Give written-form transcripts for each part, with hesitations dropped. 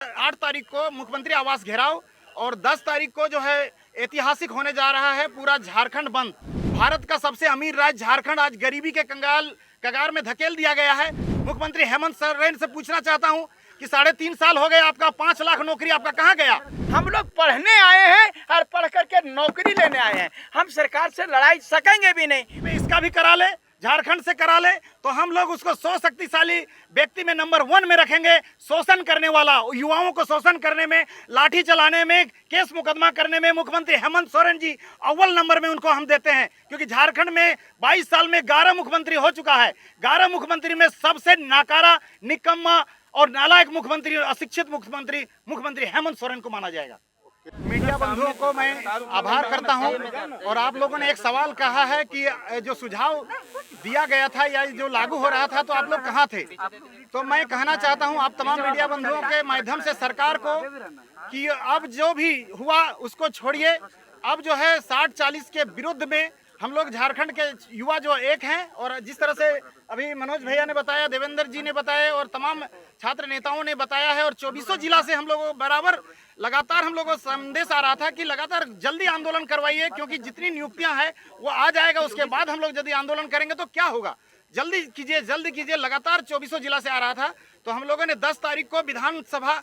8 तारीख को मुख्यमंत्री आवास घेराव और 10 तारीख को जो है ऐतिहासिक होने जा रहा है पूरा झारखंड बंद। भारत का सबसे अमीर राज्य झारखंड आज गरीबी के कगार में धकेल दिया गया है। मुख्यमंत्री हेमंत सोरेन से पूछना चाहता हूं कि 3.5 साल हो गए, आपका 5 लाख नौकरी आपका कहां गया? हम लोग पढ़ने आए हैं और पढ़ करके नौकरी लेने आए हैं। हम सरकार से लड़ाई सकेंगे भी नहीं। इसका भी करा ले, झारखंड से करा ले तो हम लोग उसको 100 शक्तिशाली व्यक्ति में नंबर 1 में रखेंगे। शोषण करने वाला, युवाओं को शोषण करने में, लाठी चलाने में, केस मुकदमा करने में मुख्यमंत्री हेमंत सोरेन जी अव्वल नंबर में उनको हम देते हैं। क्योंकि झारखंड में 22 साल में 11 मुख्यमंत्री हो चुका है। 11 मुख्यमंत्री में सबसे नाकारा, निकम्मा और नालायक मुख्यमंत्री, अशिक्षित मुख्यमंत्री हेमंत सोरेन को माना जाएगा। मीडिया बंधुओं को मैं आभार करता हूं। और आप लोगों ने एक सवाल कहा है कि जो सुझाव दिया गया था या जो लागू हो रहा था तो आप लोग कहां थे? तो मैं कहना चाहता हूं आप तमाम मीडिया बंधुओं के माध्यम से सरकार को कि अब जो भी हुआ उसको छोड़िए। अब जो है 60-40 के विरुद्ध में हम लोग झारखंड के युवा जो एक हैं, और जिस तरह से अभी मनोज भैया ने बताया, देवेंद्र जी ने बताया और तमाम छात्र नेताओं ने बताया है, और 24 जिला से हम लोगों बराबर लगातार हम लोगों को संदेश आ रहा था कि लगातार जल्दी आंदोलन करवाइए, क्योंकि जितनी नियुक्तियां हैं वो आ जाएगा। उसके बाद हम लोग यदि आंदोलन करेंगे तो क्या होगा, जल्दी कीजिए। लगातार 24 जिला से आ रहा था। तो हम लोगों ने 10 तारीख को विधानसभा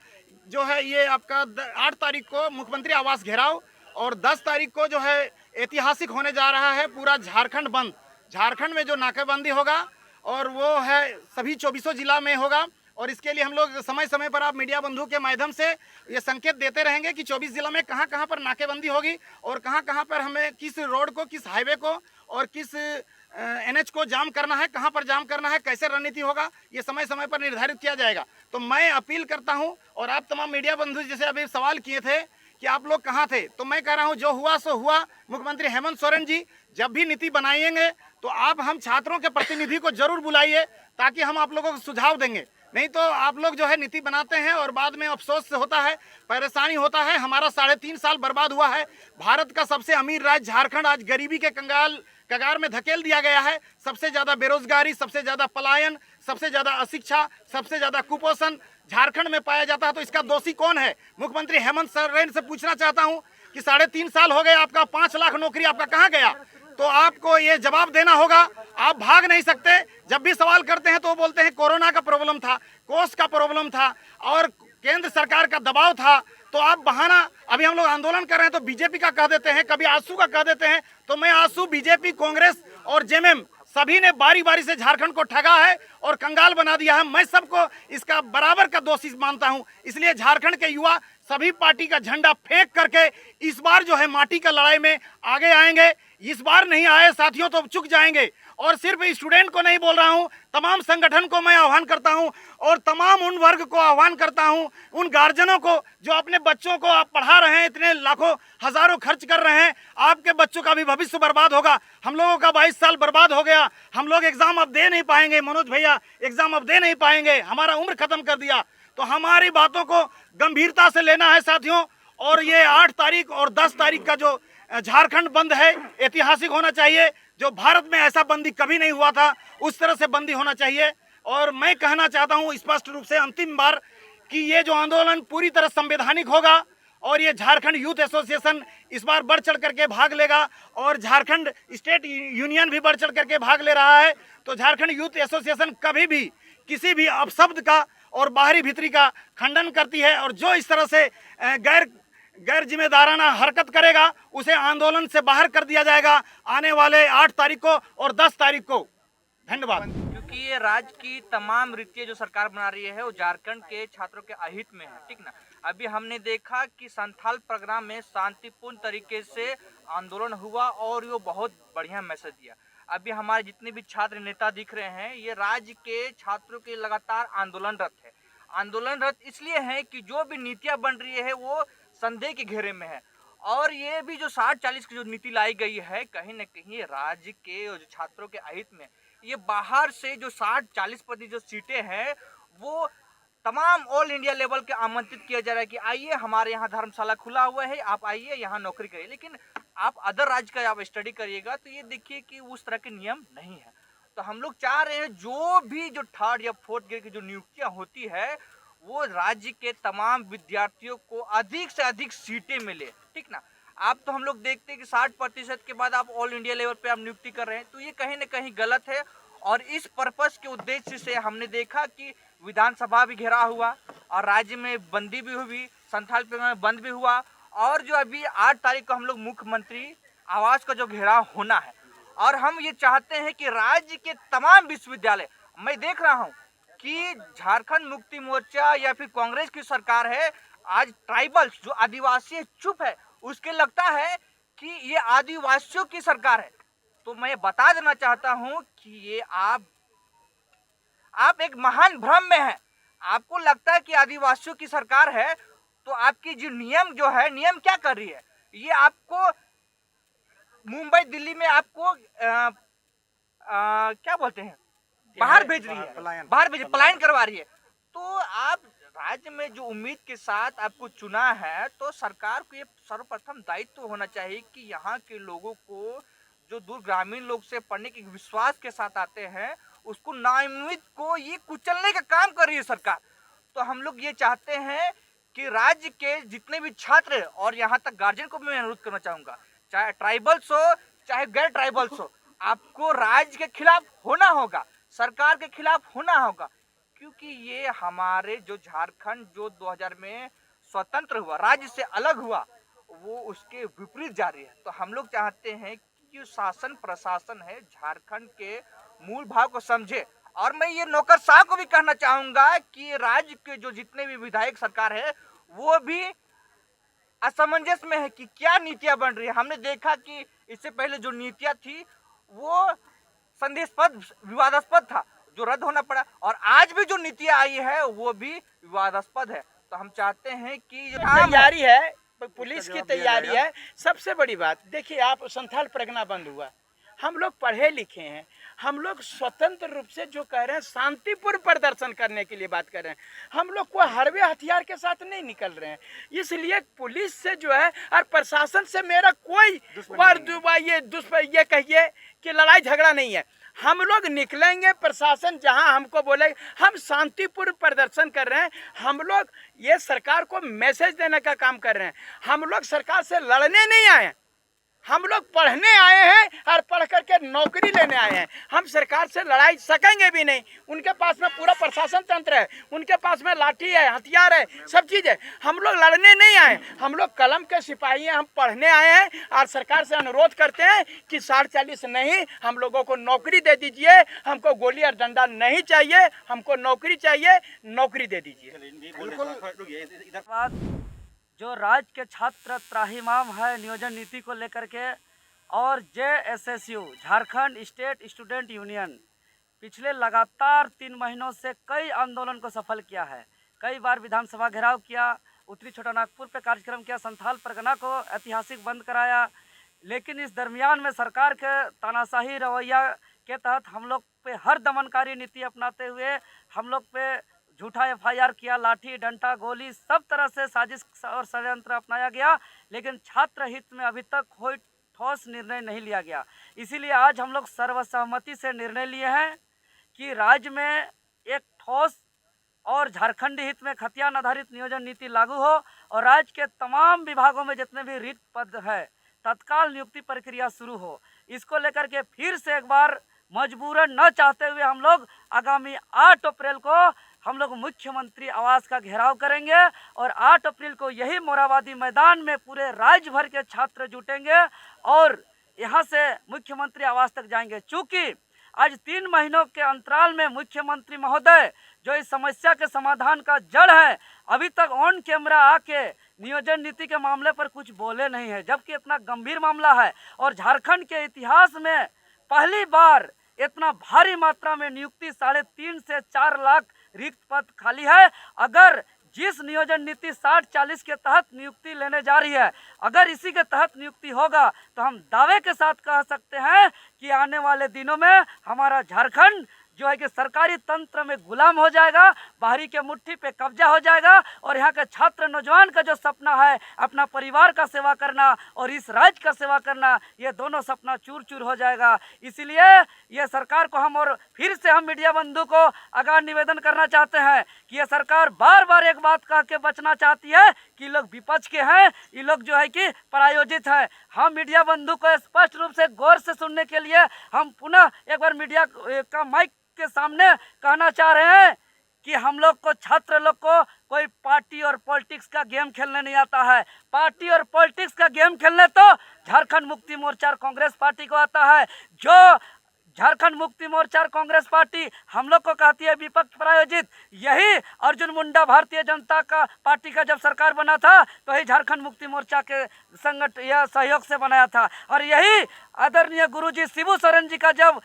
जो है ये आपका 8 तारीख को मुख्यमंत्री आवास घेराव और 10 तारीख को जो है ऐतिहासिक होने जा रहा है पूरा झारखंड बंद। झारखंड में जो नाकेबंदी होगा और वो है सभी 24 जिला में होगा। और इसके लिए हम लोग समय समय पर आप मीडिया बंधु के माध्यम से ये संकेत देते रहेंगे कि 24 जिला में कहां कहां पर नाकेबंदी होगी और कहां कहां पर हमें किस रोड को, किस हाईवे को और किस NH को जाम करना है, कहां पर जाम करना है, कैसे रणनीति होगा, ये समय समय पर निर्धारित किया जाएगा। तो मैं अपील करता हूं, और आप तमाम मीडिया बंधु जैसे अभी सवाल किए थे कि आप लोग कहाँ थे, तो मैं कह रहा हूं जो हुआ सो हुआ। मुख्यमंत्री हेमंत सोरेन जी जब भी नीति बनाएंगे तो आप हम छात्रों के प्रतिनिधि को जरूर बुलाइए, ताकि हम आप लोगों को सुझाव देंगे। नहीं तो आप लोग जो है नीति बनाते हैं और बाद में अफसोस होता है, परेशानी होता है। हमारा 3.5 साल बर्बाद हुआ है। भारत का सबसे अमीर राज्य झारखंड आज गरीबी के कगार में धकेल दिया गया है। सबसे ज्यादा बेरोजगारी, सबसे ज्यादा पलायन, सबसे ज्यादा अशिक्षा, सबसे ज्यादा कुपोषण झारखंड में पाया जाता है। तो इसका दोषी कौन है? मुख्यमंत्री हेमंत सोरेन से पूछना चाहता हूं कि 3.5 साल हो गए, आपका 5 लाख नौकरी आपका कहां गया? तो आपको ये जवाब देना होगा। आप भाग नहीं सकते। जब भी सवाल करते हैं तो वो बोलते हैं कोरोना का प्रॉब्लम था, कोष का प्रॉब्लम था और केंद्र सरकार का दबाव था। तो आप बहाना, अभी हम लोग आंदोलन कर रहे हैं तो बीजेपी का कह देते हैं, कभी आसू का कह देते हैं। तो मैं आसू, बीजेपी, कांग्रेस और जेएमएम सभी ने बारी बारी से झारखंड को ठगा है और कंगाल बना दिया है। मैं सबको इसका बराबर का दोषी मानता हूं। इसलिए झारखंड के युवा सभी पार्टी का झंडा फेंक करके इस बार जो है माटी का लड़ाई में आगे आएंगे। इस बार नहीं आए साथियों तो चुक जाएंगे। और सिर्फ स्टूडेंट को नहीं बोल रहा हूं, तमाम संगठन को मैं आह्वान करता हूं और तमाम उन वर्ग को आह्वान करता हूं, उन गार्जियनों को जो अपने बच्चों को आप पढ़ा रहे हैं, इतने लाखों हजारों खर्च कर रहे हैं। आपके बच्चों का भी भविष्य बर्बाद होगा। हम लोगों का 22 साल बर्बाद हो गया। हम लोग एग्जाम अब दे नहीं पाएंगे। मनोज भैया, एग्जाम अब दे नहीं पाएंगे, हमारा उम्र खत्म कर दिया। तो हमारी बातों को गंभीरता से लेना है साथियों। और ये 8 तारीख और 10 तारीख का जो झारखंड बंद है ऐतिहासिक होना चाहिए। जो भारत में ऐसा बंदी कभी नहीं हुआ था, उस तरह से बंदी होना चाहिए। और मैं कहना चाहता हूं स्पष्ट रूप से अंतिम बार कि ये जो आंदोलन पूरी तरह संवैधानिक होगा और ये झारखंड यूथ एसोसिएशन इस बार बढ़ चढ़ करके भाग लेगा और झारखंड स्टेट यूनियन भी बढ़ चढ़ करके भाग ले रहा है। तो झारखंड यूथ एसोसिएशन कभी भी किसी भी अपशब्द का और बाहरी भीतरी का खंडन करती है, और जो इस तरह से गैर जिम्मेदाराना हरकत करेगा उसे आंदोलन से बाहर कर दिया जाएगा आने वाले 8 तारीख को और 10 तारीख को। धन्यवाद। क्योंकि ये राज्य की तमाम रीतियाँ जो सरकार बना रही है वो झारखंड के छात्रों के अहित में है, ठीक ना। अभी हमने देखा कि संथाल प्रोग्राम में शांतिपूर्ण तरीके से आंदोलन हुआ और वो बहुत बढ़िया मैसेज दिया। अभी हमारे जितने भी छात्र नेता दिख रहे हैं, ये राज्य के छात्रों के लगातार आंदोलनरत है। आंदोलनरत इसलिए है कि जो भी नीतियाँ बन रही है वो संदेह के घेरे में है। और ये भी जो 60-40 की जो नीति लाई गई है, कहीं ना कहीं राज्य के जो छात्रों के अहित में। ये बाहर से जो 60-40% जो सीटें हैं वो तमाम ऑल इंडिया लेवल के आमंत्रित किया जा रहा है कि आइए हमारे यहाँ धर्मशाला खुला हुआ है, आप आइए यहाँ नौकरी करिए। लेकिन आप अदर राज्य का आप स्टडी करिएगा तो ये देखिए कि उस तरह के नियम नहीं है। तो हम लोग चाह रहे हैं जो भी जो 3rd या 4th ग्रेड की जो नियुक्तियां होती है वो राज्य के तमाम विद्यार्थियों को अधिक से अधिक सीटें मिले, ठीक ना। आप तो हम लोग देखते हैं कि 60% के बाद आप ऑल इंडिया लेवल पे आप नियुक्ति कर रहे हैं, तो ये कहीं ना कहीं गलत है। और इस पर्पस के उद्देश्य से हमने देखा कि विधानसभा भी घेरा हुआ और राज्य में बंदी भी हुई, संथाल प्रोग्राम में बंद भी हुआ, और जो अभी 8 तारीख को हम लोग मुख्यमंत्री आवास का जो घेराव होना है, और हम ये चाहते हैं कि राज्य के तमाम विश्वविद्यालय, मैं देख रहा हूँ कि झारखंड मुक्ति मोर्चा या फिर कांग्रेस की सरकार है, आज ट्राइबल्स जो आदिवासी चुप है, उसके लगता है कि ये आदिवासियों की सरकार है। तो मैं बता देना चाहता हूं कि ये आप एक महान भ्रम में हैं। आपको लगता है कि आदिवासियों की सरकार है, तो आपकी जो नियम जो है, नियम क्या कर रही है, ये आपको मुंबई दिल्ली में आपको क्या बोलते हैं, बाहर भेज रही है, बाहर भेज पलायन करवा रही है। तो आप राज्य में जो उम्मीद के साथ आपको चुना है, तो सरकार को ये सर्वप्रथम दायित्व होना चाहिए कि यहाँ के लोगों को, जो दूर ग्रामीण लोग से पढ़ने के विश्वास के साथ आते हैं, उसको नाउम्मीद को ये कुचलने का काम कर रही है सरकार। तो हम लोग ये चाहते हैं कि राज्य के जितने भी छात्र, और यहाँ तक गार्जियन को भी मैं अनुरोध करना चाहूँगा, चाहे ट्राइबल्स हो चाहे गैर ट्राइबल्स हो, आपको राज्य के खिलाफ होना होगा, सरकार के खिलाफ होना होगा, क्योंकि ये हमारे जो झारखंड जो 2000 में स्वतंत्र हुआ, राज्य से अलग हुआ, वो उसके विपरीत जा रही है। तो हम लोग चाहते हैं कि शासन प्रशासन है झारखंड के मूल भाव को समझे। और मैं ये नौकरशाह को भी कहना चाहूंगा कि राज्य के जो जितने भी विधायक सरकार है, वो भी असमंजस में है कि क्या नीतियां बन रही है। हमने देखा कि इससे पहले जो नीतियां थी वो संदेहास्पद, विवादास्पद था, जो रद्द होना पड़ा, और आज भी जो नीतियां आई है वो भी विवादास्पद है। तो हम चाहते हैं कि जो तैयारी है, पुलिस की तैयारी है। सबसे बड़ी बात देखिए, आप संथाल परगना बंद हुआ, हम लोग पढ़े लिखे हैं, हम लोग स्वतंत्र रूप से जो कह रहे हैं शांतिपूर्ण प्रदर्शन करने के लिए बात कर रहे हैं, हम लोग कोई हरबे हथियार के साथ नहीं निकल रहे हैं। इसलिए पुलिस से जो है और प्रशासन से मेरा कोई ये कहिए कि लड़ाई झगड़ा नहीं है। हम लोग निकलेंगे, प्रशासन जहां हमको बोले, हम शांतिपूर्ण प्रदर्शन कर रहे हैं। हम लोग ये सरकार को मैसेज देने का काम कर रहे हैं। हम लोग सरकार से लड़ने नहीं आए हैं, हम लोग पढ़ने आए हैं और पढ़ करके नौकरी लेने आए हैं। हम सरकार से लड़ाई सकेंगे भी नहीं। उनके पास में पूरा प्रशासन तंत्र है, उनके पास में लाठी है, हथियार है, सब चीज़ है। हम लोग लड़ने नहीं आए, हम लोग कलम के सिपाही हैं, हम पढ़ने आए हैं। और सरकार से अनुरोध करते हैं कि 60-40 नहीं, हम लोगों को नौकरी दे दीजिए। हमको गोली और डंडा नहीं चाहिए, हमको नौकरी चाहिए, नौकरी दे दीजिए। जो राज्य के छात्र त्राहिमाम है नियोजन नीति को लेकर के, और JSSU Jharkhand state student union पिछले लगातार 3 महीनों से कई आंदोलन को सफल किया है। कई बार विधानसभा घेराव किया, उत्तरी छोटानागपुर पे कार्यक्रम किया, संथाल परगना को ऐतिहासिक बंद कराया। लेकिन इस दरमियान में सरकार के तानाशाही रवैया के तहत हम लोग पे हर दमनकारी नीति अपनाते हुए हम लोग पे झूठा FIR किया, लाठी डंडा गोली सब तरह से साजिश और षड्यंत्र अपनाया गया। लेकिन छात्र हित में अभी तक कोई ठोस निर्णय नहीं लिया गया। इसीलिए आज हम लोग सर्वसहमति से निर्णय लिए हैं कि राज्य में एक ठोस और झारखंड हित में खतियान आधारित नियोजन नीति लागू हो, और राज्य के तमाम विभागों में जितने भी रिक्त पद है तत्काल नियुक्ति प्रक्रिया शुरू हो। इसको लेकर के फिर से एक बार मजबूरन न चाहते हुए हम लोग आगामी 8 अप्रैल को हम लोग मुख्यमंत्री आवास का घेराव करेंगे, और 8 अप्रैल को यही मोराबादी मैदान में पूरे राज्य भर के छात्र जुटेंगे और यहाँ से मुख्यमंत्री आवास तक जाएंगे। चूँकि आज 3 महीनों के अंतराल में मुख्यमंत्री महोदय जो इस समस्या के समाधान का जड़ है, अभी तक ऑन कैमरा आके नियोजन नीति के मामले पर कुछ बोले नहीं है, जबकि इतना गंभीर मामला है। और झारखंड के इतिहास में पहली बार इतना भारी मात्रा में नियुक्ति 3.5 से 4 लाख रिक्त पद खाली है। अगर जिस नियोजन नीति 60-40 के तहत नियुक्ति लेने जा रही है, अगर इसी के तहत नियुक्ति होगा तो हम दावे के साथ कह सकते हैं कि आने वाले दिनों में हमारा झारखंड जो है कि सरकारी तंत्र में गुलाम हो जाएगा, बाहरी के मुट्ठी पे कब्जा हो जाएगा और यहाँ के छात्र नौजवान का जो सपना है अपना परिवार का सेवा करना और इस राज्य का सेवा करना, ये दोनों सपना चूर चूर हो जाएगा। इसीलिए ये सरकार को हम और फिर से हम मीडिया बंधु को आगाह निवेदन करना चाहते हैं कि ये सरकार बार बार एक बात कह के बचना चाहती है कि लोग विपक्ष के हैं, ये लोग जो है कि प्रायोजित है। हम मीडिया बंधु को स्पष्ट रूप से गौर से सुनने के लिए हम पुनः एक बार मीडिया का माइक के सामने कहना चाह रहे हैं कि हम लोग को, छात्र लोग को कोई पार्टी और पॉलिटिक्स का गेम खेलने नहीं आता है। पार्टी और पॉलिटिक्स का गेम खेलने तो झारखंड मुक्ति मोर्चा और कांग्रेस पार्टी को आता है। जो झारखंड मुक्ति मोर्चा और कांग्रेस पार्टी हम लोग को कहती है विपक्ष प्रायोजित, यही अर्जुन मुंडा भारतीय जनता का पार्टी का जब सरकार बना था तो यही झारखंड मुक्ति मोर्चा के संगठन या सहयोग से बनाया था, और यही आदरणीय गुरुजी शिबू सोरेन जी का जब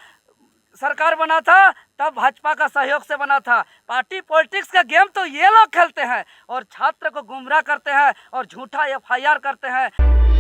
सरकार बना था तब भाजपा का सहयोग से बना था। पार्टी पॉलिटिक्स का गेम तो ये लोग खेलते हैं और छात्र को गुमराह करते हैं और झूठा FIR करते हैं।